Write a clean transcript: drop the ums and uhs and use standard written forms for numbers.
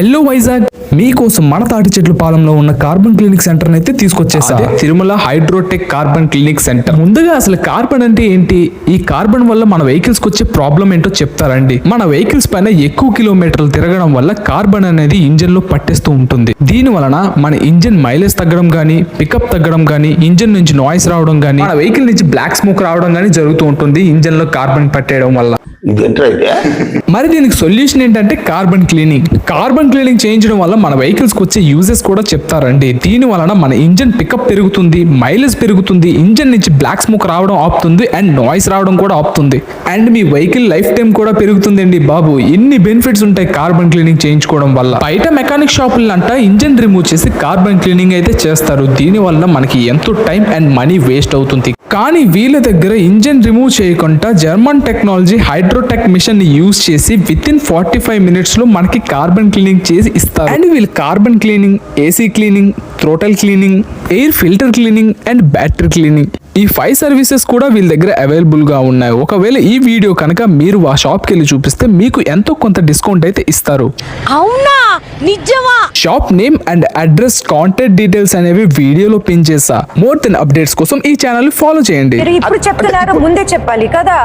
Hello Vizag, మీకోసం మన తాటి చెట్లు పాలెంలో ఉన్న కార్బన్ క్లినిక్ సెంటర్ అయితే తీసుకొచ్చేసా. Tirumala hydrotech carbon clinic center. ముందుగా అసలు కార్బన్ అంటే ఏంటి, ఈ కార్బన్ వల్ల మన వెహికల్స్ కి వచ్చే ప్రాబ్లం ఏంటో చెప్తారండి. మన వెహికల్స్ పైన ఎక్కువ కిలోమీటర్లు తిరగడం వల్ల కార్బన్ అనేది ఇంజన్ లో పట్టేస్తూ ఉంటుంది. దీని వలన మన ఇంజన్ మైలేజ్ తగ్గడం గానీ, పికప్ తగ్గడం గానీ, ఇంజన్ నుంచి నాయిస్ రావడం గానీ, మన వెహికల్ నుంచి బ్లాక్ స్మోక్ రావడం గానీ జరుగుతూ ఉంటుంది ఇంజన్ లో కార్బన్ పట్టేయడం వల్ల. మరి దీనికి సొల్యూషన్ ఏంటంటే కార్బన్ క్లీనింగ్. కార్బన్ క్లీనింగ్ చేయించడం వల్ల మన వెహికల్స్ కి వచ్చే యూజెస్ కూడా చెప్తారండి. దీని వలన మన ఇంజన్ పికప్ పెరుగుతుంది, మైలేజ్ పెరుగుతుంది, ఇంజన్ నుంచి బ్లాక్ స్మోక్ రావడం ఆపుతుంది అండ్ నాయిస్ రావడం కూడా ఆపుతుంది. అండ్ మీ వెహికల్ లైఫ్ టైం కూడా పెరుగుతుందండి బాబు. ఎన్ని బెనిఫిట్స్ ఉంటాయి కార్బన్ క్లీనింగ్ చేయించుకోవడం వల్ల. బయట మెకానిక్ షాపులంట ఇంజన్ రిమూవ్ చేసి కార్బన్ క్లీనింగ్ అయితే చేస్తారు. దీని వల్ల మనకి ఎంతో టైం అండ్ మనీ వేస్ట్ అవుతుంది. కానీ వీళ్ళ దగ్గర ఇంజన్ రిమూవ్ చేయకుండా జర్మన్ టెక్నాలజీ హైడ్రోటెక్ మిషన్ ని యూజ్ చేసి విత్ ఇన్ 45 minutes లో మనకి కార్బన్ క్లీనింగ్ చేసి ఇస్తారు. అండ్ వీళ్ళు carbon cleaning, AC cleaning, throttle cleaning, air filter cleaning and battery cleaning, ఈ 5 సర్వీసెస్ కూడా వీళ్ళ దగ్గర అవైలబుల్ గా ఉన్నాయి. ఒకవేళ ఈ వీడియో కనుక మీరు ఆ షాప్ కి వెళ్ళి చూపిస్తే మీకు ఎంతో కొంత డిస్కౌంట్ అయితే ఇస్తారు. అవునా, నిజమా? Shop name and address, contact details అనేవి వీడియోలో పిన్ చేసా. మోర్ దెన్ అప్డేట్స్ కోసం ఈ ఛానల్ ఫాలో చేయండి. ఇప్పుడు చెప్తున్నారు, ముందే చెప్పాలి కదా.